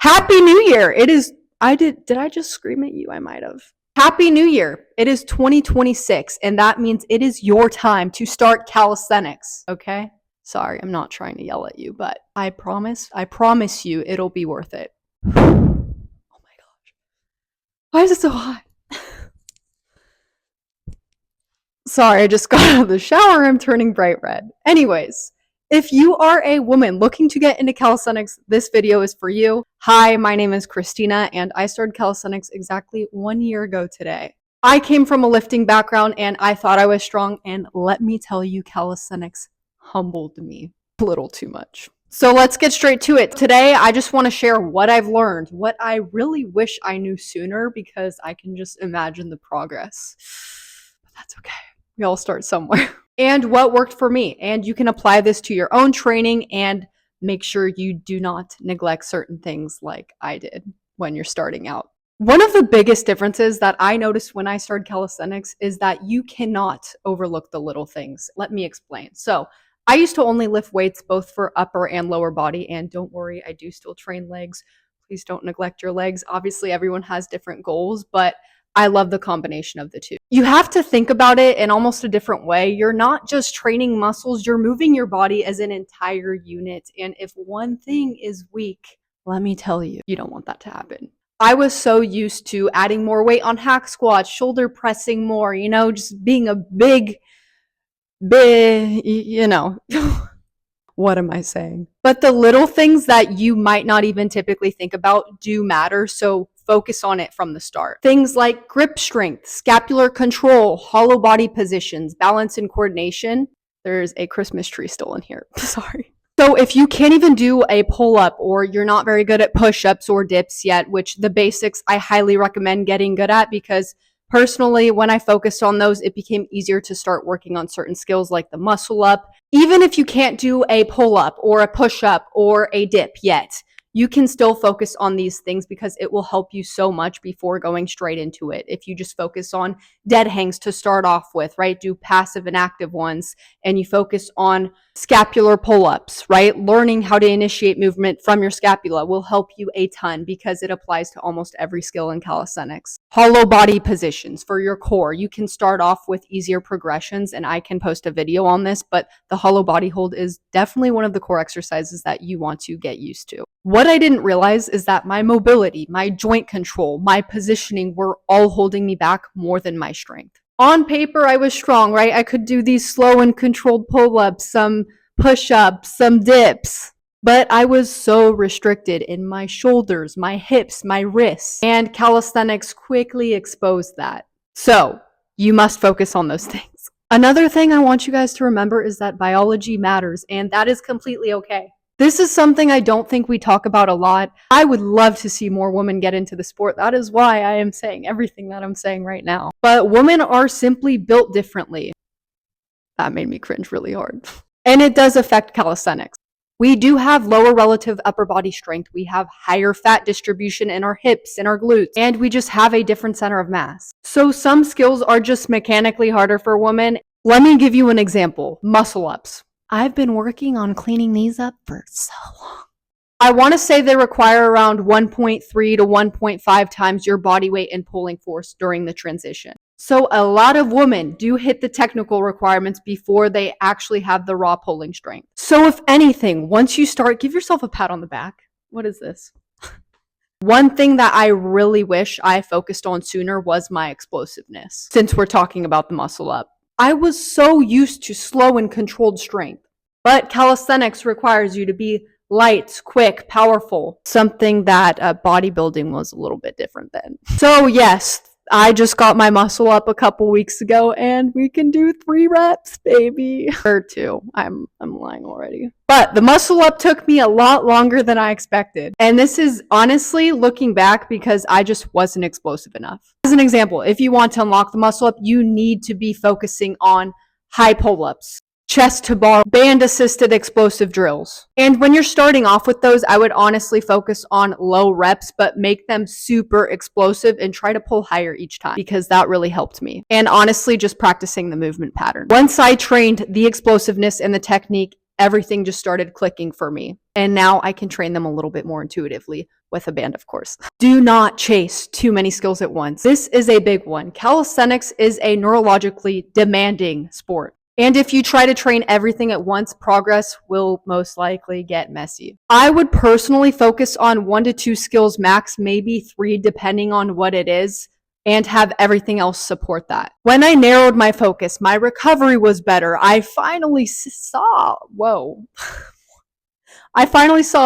Happy New Year. Did I just scream at you? I might have. Happy New Year. It is 2026, and that means it is your time to start calisthenics, okay? Sorry, I'm not trying to yell at you, but I promise you it'll be worth it. Oh my gosh. Why is it so hot? Sorry, I just got out of the shower. I'm turning bright red. Anyways, if you are a woman looking to get into calisthenics, this video is for you. Hi, my name is Christina, and I started calisthenics exactly 1 year ago today. I came from a lifting background, and I thought I was strong, and let me tell you, calisthenics humbled me a little too much. So let's get straight to it. Today, I just want to share what I've learned, what I really wish I knew sooner, because I can just imagine the progress. But that's okay. We all start somewhere. And what worked for me. And you can apply this to your own training and make sure you do not neglect certain things like I did when you're starting out. One of the biggest differences that I noticed when I started calisthenics is that you cannot overlook the little things. Let me explain. So I used to only lift weights both for upper and lower body. And don't worry, I do still train legs. Please don't neglect your legs. Obviously, everyone has different goals, but I love the combination of the two. You have to think about it in almost a different way. You're not just training muscles, you're moving your body as an entire unit. And if one thing is weak, let me tell you, you don't want that to happen. I was so used to adding more weight on hack squats, shoulder pressing more, just being a big, what am I saying? But the little things that you might not even typically think about do matter. So focus on it from the start. Things like grip strength, scapular control, hollow body positions, balance and coordination. There's a Christmas tree still in here. Sorry. So if you can't even do a pull-up or you're not very good at push-ups or dips yet, which the basics I highly recommend getting good at, because personally, when I focused on those, it became easier to start working on certain skills like the muscle up. Even if you can't do a pull-up or a push-up or a dip yet, you can still focus on these things because it will help you so much before going straight into it. If you just focus on dead hangs to start off with, right? Do passive and active ones, and you focus on scapular pull-ups, right? Learning how to initiate movement from your scapula will help you a ton because it applies to almost every skill in calisthenics. Hollow body positions for your core. You can start off with easier progressions, and I can post a video on this, but the hollow body hold is definitely one of the core exercises that you want to get used to. What I didn't realize is that my mobility, my joint control, my positioning were all holding me back more than my strength. On paper, I was strong, right? I could do these slow and controlled pull-ups, some push-ups, some dips, but I was so restricted in my shoulders, my hips, my wrists, and calisthenics quickly exposed that. So you must focus on those things. Another thing I want you guys to remember is that biology matters, and that is completely okay. This is something I don't think we talk about a lot. I would love to see more women get into the sport. That is why I am saying everything that I'm saying right now. But women are simply built differently. That made me cringe really hard. And it does affect calisthenics. We do have lower relative upper body strength. We have higher fat distribution in our hips and our glutes, and we just have a different center of mass. So some skills are just mechanically harder for women. Let me give you an example. Muscle ups. I've been working on cleaning these up for so long. I want to say they require around 1.3 to 1.5 times your body weight and pulling force during the transition. So a lot of women do hit the technical requirements before they actually have the raw pulling strength. So if anything, once you start, give yourself a pat on the back. What is this? One thing that I really wish I focused on sooner was my explosiveness, since we're talking about the muscle up. I was so used to slow and controlled strength, but calisthenics requires you to be light, quick, powerful, something that bodybuilding was a little bit different then. So yes, I just got my muscle up a couple weeks ago, and we can do 3 reps, baby. Or 2. I'm lying already. But the muscle up took me a lot longer than I expected. And this is honestly looking back because I just wasn't explosive enough. As an example, if you want to unlock the muscle up, you need to be focusing on high pull-ups, chest to bar, band assisted explosive drills. And when you're starting off with those, I would honestly focus on low reps, but make them super explosive and try to pull higher each time, because that really helped me. And honestly, just practicing the movement pattern. Once I trained the explosiveness and the technique, everything just started clicking for me. And now I can train them a little bit more intuitively. with a band, of course. Do not chase too many skills at once. This is a big one. Calisthenics is a neurologically demanding sport. And if you try to train everything at once, progress will most likely get messy. I would personally focus on 1 to 2 skills max, maybe 3 depending on what it is, and have everything else support that. When I narrowed my focus, my recovery was better. I finally saw a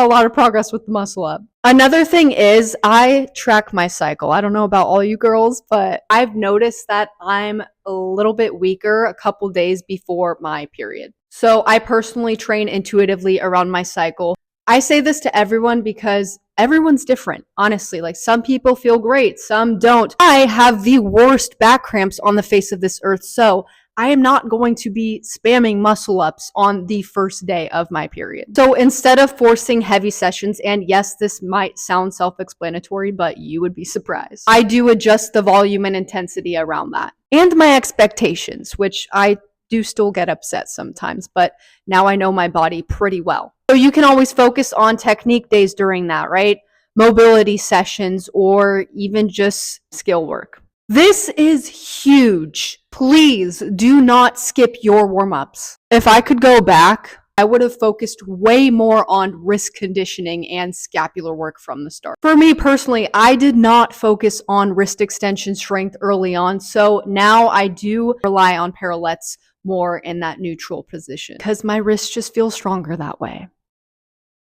lot of progress with the muscle up. Another thing is I track my cycle. I don't know about all you girls, but I've noticed that I'm a little bit weaker a couple days before my period. So I personally train intuitively around my cycle. I say this to everyone because everyone's different, honestly. Like, some people feel great, some don't. I have the worst back cramps on the face of this earth, so I am not going to be spamming muscle ups on the first day of my period. So instead of forcing heavy sessions, and yes, this might sound self-explanatory, but you would be surprised, I do adjust the volume and intensity around that. And my expectations, which I do still get upset sometimes, but now I know my body pretty well. So you can always focus on technique days during that, right? Mobility sessions, or even just skill work. This is huge. Please do not skip your warm-ups. If I could go back, I would have focused way more on wrist conditioning and scapular work from the start. For me personally, I did not focus on wrist extension strength early on, so now I do rely on parallettes more in that neutral position because my wrists just feel stronger that way.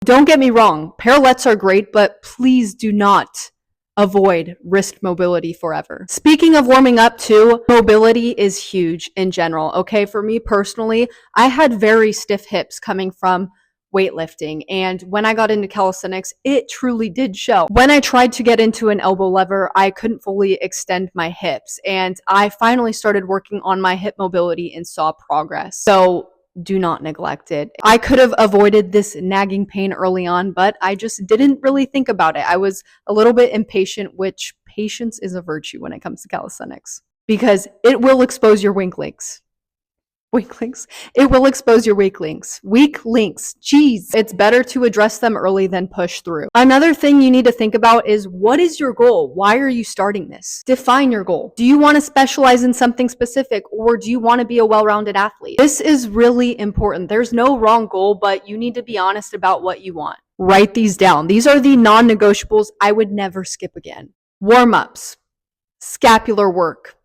Don't get me wrong, parallettes are great, but please do not avoid wrist mobility forever. Speaking of warming up too, mobility is huge in general, okay? For me personally, I had very stiff hips coming from weightlifting, and when I got into calisthenics, it truly did show. When I tried to get into an elbow lever, I couldn't fully extend my hips, and I finally started working on my hip mobility and saw progress. So do not neglect it. I could have avoided this nagging pain early on, but I just didn't really think about it. I was a little bit impatient, which patience is a virtue when it comes to calisthenics, because it will expose your weak links. It will expose your weak links. Weak links. Jeez. It's better to address them early than push through. Another thing you need to think about is, what is your goal? Why are you starting this? Define your goal. Do you want to specialize in something specific, or do you want to be a well-rounded athlete? This is really important. There's no wrong goal, but you need to be honest about what you want. Write these down. These are the non-negotiables I would never skip again. Warm-ups, scapular work,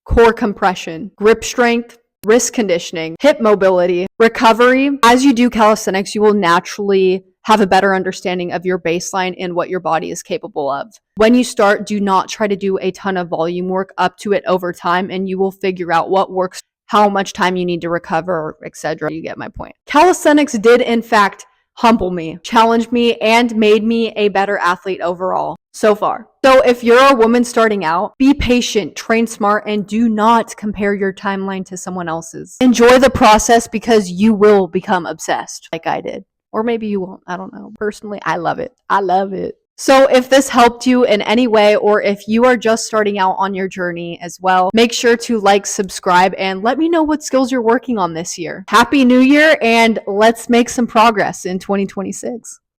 core compression, grip strength, wrist conditioning, hip mobility, recovery. As you do calisthenics, you will naturally have a better understanding of your baseline and what your body is capable of. When you start, do not try to do a ton of volume work up to it over time, and you will figure out what works, how much time you need to recover, etc. You get my point. Calisthenics did, in fact, humble me, challenged me, and made me a better athlete overall so far. So if you're a woman starting out, be patient, train smart, and do not compare your timeline to someone else's. Enjoy the process, because you will become obsessed like I did. Or maybe you won't. I don't know. Personally, I love it. I love it. So if this helped you in any way, or if you are just starting out on your journey as well, make sure to like, subscribe, and let me know what skills you're working on this year. Happy New Year, and let's make some progress in 2026.